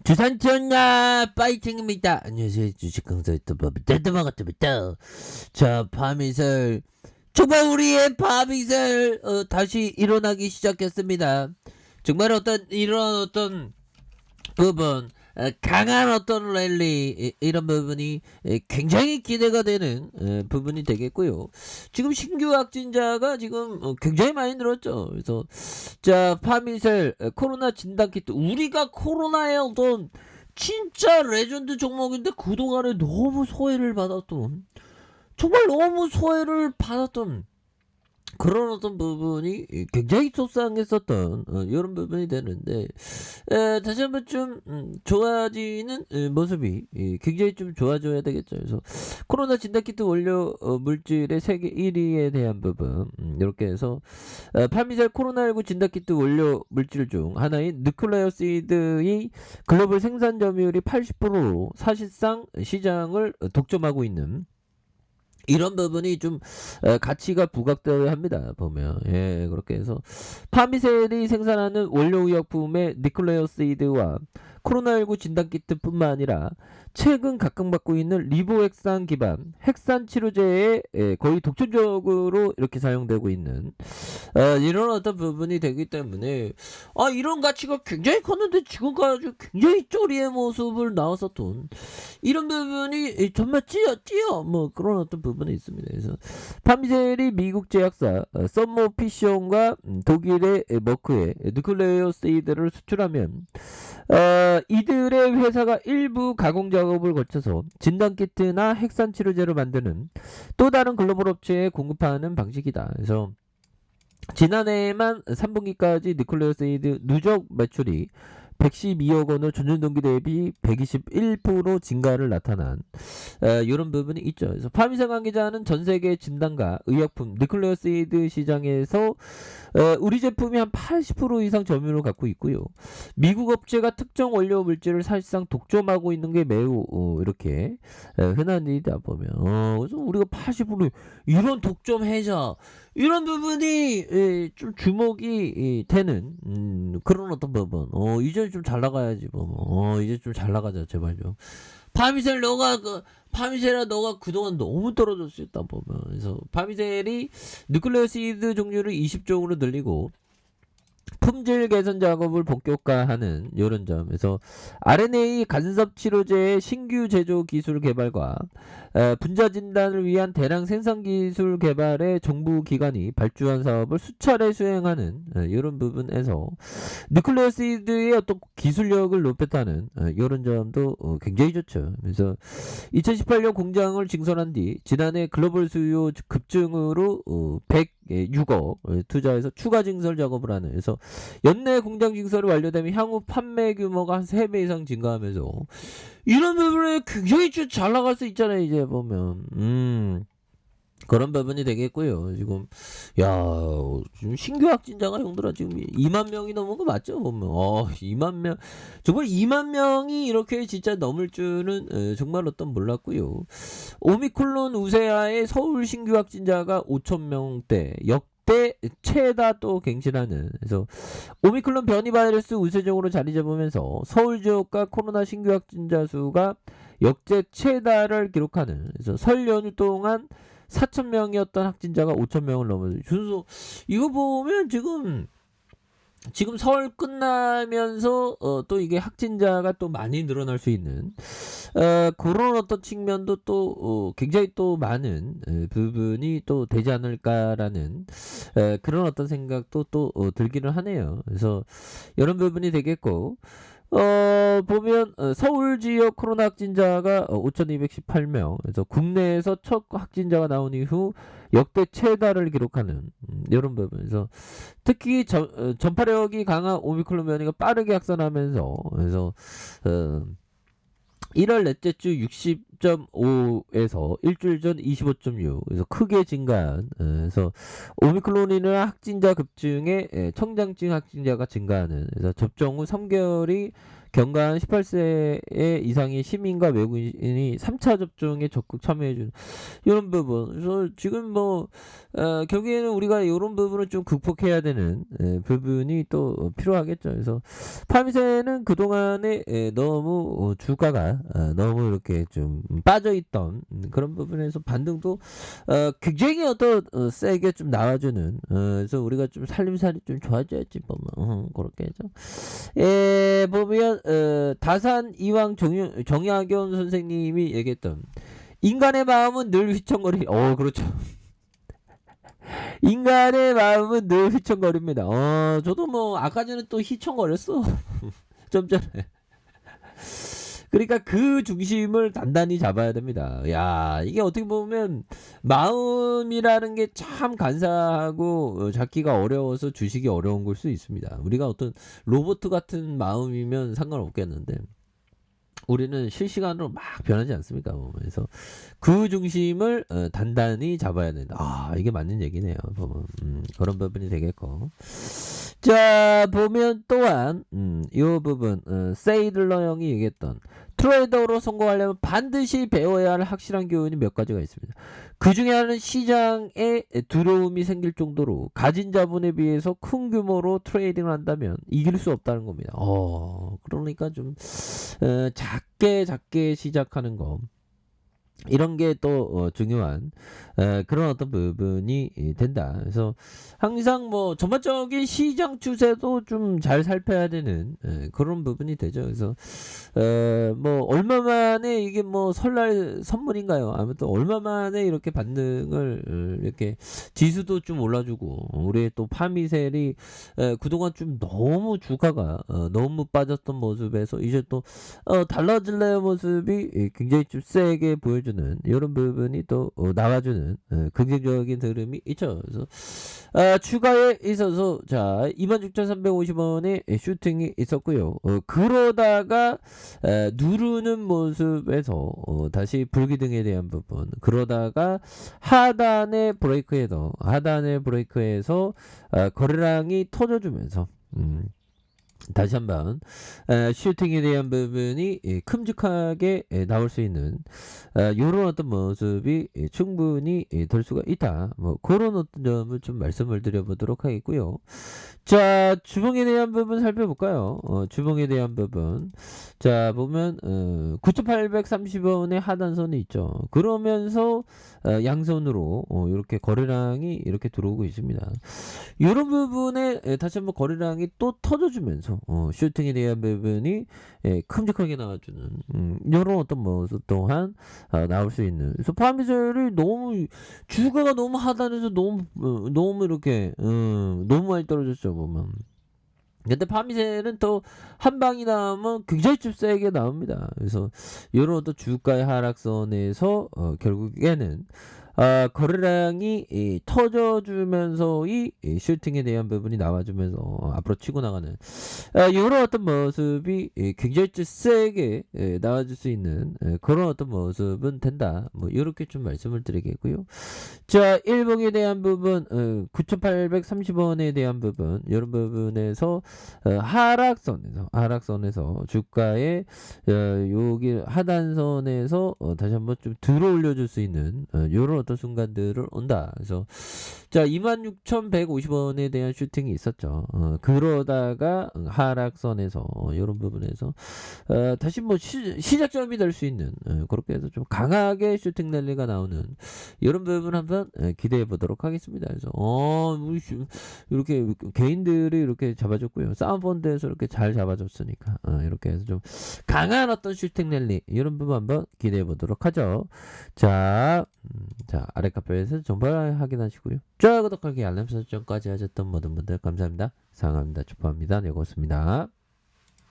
주산전야 파이팅입니다. 안녕하세요. 주식강사 유튜버 떼드마가입니다. 자, 밤이슬 정말 우리의 밤이슬 다시 일어나기 시작했습니다. 정말 이런 부분, 강한 랠리 이런 부분이 굉장히 기대가 되는 부분이 되겠고요. 지금 신규 확진자가 지금 굉장히 많이 늘었죠. 그래서 자, 파미셀 코로나 진단키트, 우리가 코로나의 진짜 레전드 종목인데 그동안에 너무 소외를 받았던, 정말 너무 소외를 받았던 그런 부분이 굉장히 속상했었던 이런 부분이 되는데, 다시 한번 좀 좋아지는 모습이 굉장히 좀 좋아져야 되겠죠. 그래서 코로나 진단키트 원료 물질의 세계 1위에 대한 부분, 이렇게 해서 파미셀 코로나19 진단키트 원료 물질 중 하나인 누클레오시드의 글로벌 생산 점유율이 80%로 사실상 시장을 독점하고 있는 이런 부분이 좀 가치가 부각되어야 합니다. 보면 그렇게 해서 파미셀이 생산하는 원료의약품의 니클레오시드와 코로나19 진단키트뿐만 아니라 최근 각광받고 있는 리보핵산 기반 핵산 치료제에 거의 독점적으로 이렇게 사용되고 있는 이런 부분이 되기 때문에 이런 가치가 굉장히 컸는데 지금까지 굉장히 쪼리의 모습을 나왔었던 이런 부분이 정말 찌어 뭐 그런 부분이 있습니다. 그래서 파미셀이 미국 제약사 썸모 피션과 독일의 머크에 누클레오시드를 수출하면 이들의 회사가 일부 가공 작업을 거쳐서 진단키트나 핵산 치료제를 만드는 또 다른 글로벌 업체에 공급하는 방식이다. 그래서 지난해에만 3분기까지 니클레오시드 누적 매출이 112억 원을 전년 동기 대비 121% 증가를 나타난 이런 부분이 있죠. 그래서 파미셀 관계자는 전 세계 진단과 의약품 니클레오시드 시장에서 우리 제품이 한 80% 이상 점유율을 갖고 있고요. 미국 업체가 특정 원료 물질을 사실상 독점하고 있는 게 매우 이렇게 흔한 일이다 보면 그래서 우리가 80% 이런 독점 해자 이런 부분이 좀 주목이 되는 그런 부분. 이제 좀 잘 나가야지 뭐. 이제 좀 잘 나가자 제발 좀. 파미셀아 너가 그동안 너무 떨어졌을 수 있다 보면. 그래서 파미셀이 누클레오시드 종류를 20종으로 늘리고 품질 개선 작업을 본격화하는 이런 점에서 RNA 간섭 치료제의 신규 제조 기술 개발과 분자 진단을 위한 대량 생산 기술 개발에 정부 기관이 발주한 사업을 수차례 수행하는 이런 부분에서 누클레오시드의 기술력을 높였다는 이런 점도 굉장히 좋죠. 그래서 2018년 공장을 증설한 뒤 지난해 글로벌 수요 급증으로 106억 투자해서 추가 증설 작업을 하는. 그래서 연내 공장 증설이 완료되면 향후 판매 규모가 한 3배 이상 증가하면서 이런 부분에 굉장히 잘 나갈 수 있잖아요. 이제 보면 그런 부분이 되겠고요. 지금 지금 신규 확진자가 형들아 지금 2만 명이 넘은 거 맞죠? 보면 2만 명 정말 2만 명이 이렇게 진짜 넘을 줄은 정말 몰랐고요. 오미크론 우세하의 서울 신규 확진자가 5천 명대 역대 최다 또 갱신하는. 그래서 오미크론 변이 바이러스 우세종으로 자리 잡으면서 서울 지역과 코로나 신규 확진자 수가 역대 최다를 기록하는. 그래서 설 연휴 동안 4,000명이었던 확진자가 5,000명을 넘어서 준수. 이거 보면 지금 설 끝나면서 또 이게 확진자가 또 많이 늘어날 수 있는 그런 측면도 또 굉장히 또 많은 부분이 또 되지 않을까라는 그런 생각도 또 들기는 하네요. 그래서 이런 부분이 되겠고 보면 서울 지역 코로나 확진자가 5,218명. 그래서 국내에서 첫 확진자가 나온 이후 역대 최다를 기록하는 이런 부분에서 특히 전파력이 강한 오미크론 변이가 빠르게 확산하면서 그래서 1월 넷째 주 60.5에서 일주일 전 25.6, 그래서 크게 증가한. 그래서 오미크론이나 확진자 급증에 청장증 확진자가 증가하는. 그래서 접종 후 3개월이 경감 18세 이상의 시민과 외국인이 3차 접종에 적극 참여해주는 이런 부분. 그래서 지금 뭐 결국에는 우리가 이런 부분을 좀 극복해야 되는 부분이 또 필요하겠죠. 그래서 파미세는 그동안에 너무 주가가 너무 이렇게 좀 빠져있던 그런 부분에서 반등도 굉장히 세게 좀 나와주는 그래서 우리가 좀 살림살이 좀 좋아져야지 보면 그렇게 해죠. 보면 다산 이왕 정약용 선생님이 얘기했던 인간의 마음은 늘 휘청거리. 그렇죠. 인간의 마음은 늘 휘청거립니다. 저도 뭐 아까 전에 또 휘청거렸어. 좀 전에. 그러니까 그 중심을 단단히 잡아야 됩니다. 야, 이게 어떻게 보면 마음이라는 게 참 간사하고 잡기가 어려워서 주식이 어려운 걸 수 있습니다. 우리가 어떤 로봇 같은 마음이면 상관없겠는데 우리는 실시간으로 막 변하지 않습니까? 그래서 그 중심을 단단히 잡아야 된다. 이게 맞는 얘기네요. 보면 그런 부분이 되겠고. 자, 보면 또한 이 부분 세이들러 형이 얘기했던 트레이더로 성공하려면 반드시 배워야 할 확실한 교훈이 몇 가지가 있습니다. 그 중에 하나는 시장에 두려움이 생길 정도로 가진 자본에 비해서 큰 규모로 트레이딩을 한다면 이길 수 없다는 겁니다. 그러니까 좀 작게 시작하는 거. 이런 게 또 중요한 그런 어떤 부분이 된다. 그래서 항상 뭐 전반적인 시장 추세도 좀 잘 살펴야 되는 그런 부분이 되죠. 그래서 뭐 얼마 만에 이게 뭐 설날 선물인가요? 아무튼 얼마 만에 이렇게 반등을 이렇게 지수도 좀 올라주고 우리 또 파미셀이 그동안 좀 너무 주가가 너무 빠졌던 모습에서 이제 또 달라질래요 모습이 굉장히 좀 세게 보여주는 이런 부분이 또 나와주는 긍정적인 흐름이 있죠. 그래서 추가에 있어서 자 26,350원의 슈팅이 있었고요. 그러다가 누르는 모습에서 다시 불기둥에 대한 부분 그러다가 하단의 브레이크에서 거래량이 터져주면서 다시 한번 슈팅에 대한 부분이 큼직하게 나올 수 있는 이런 어떤 모습이 충분히 될 수가 있다. 뭐 그런 어떤 점을 좀 말씀을 드려보도록 하겠고요. 자, 주봉에 대한 부분 살펴볼까요? 주봉에 대한 부분. 자, 보면 9,830원의 하단선이 있죠. 그러면서 양선으로 이렇게 거래량이 이렇게 들어오고 있습니다. 이런 부분에 다시 한번 거래량이 또 터져주면서 슈팅에 대한 부분이 큼직하게 나와주는 이런 어떤 모습 또한 나올 수 있는. 그래서 파미셀이 너무 주가가 너무 하단에서 너무 이렇게 너무 많이 떨어졌죠 보면. 근데 파미셀은 또 한 방이 나오면 굉장히 좀 세게 나옵니다. 그래서 이런 어떤 주가의 하락선에서 결국에는 거래량이 터져주면서 이 슈팅에 대한 부분이 나와주면서 앞으로 치고 나가는 이런 어떤 모습이 굉장히 좀 세게 나와줄 수 있는 그런 어떤 모습은 된다. 뭐 이렇게 좀 말씀을 드리겠고요. 자, 일봉에 대한 부분 9,830원에 대한 부분 이런 부분에서 하락선에서 주가의 여기 하단선에서 다시 한번 좀 들어 올려줄 수 있는 이런 어떤 순간들을 온다. 그래서 자 26,150원에 대한 슈팅이 있었죠. 그러다가 하락선에서 이런 부분에서 다시 뭐 시작점이 될 수 있는 그렇게 해서 좀 강하게 슈팅 랠리가 나오는 이런 부분 한번 기대해 보도록 하겠습니다. 그래서 이렇게 개인들이 이렇게 잡아줬고요. 싸움펀드에서 이렇게 잘 잡아줬으니까 이렇게 해서 좀 강한 어떤 슈팅 랠리 이런 부분 한번 기대해 보도록 하죠. 자 아래 카페에서 정보를 확인하시고요. 좋아요, 구독하기, 알람 설정까지 하셨던 모든 분들 감사합니다. 사랑합니다. 축하합니다. 네, 고맙습니다.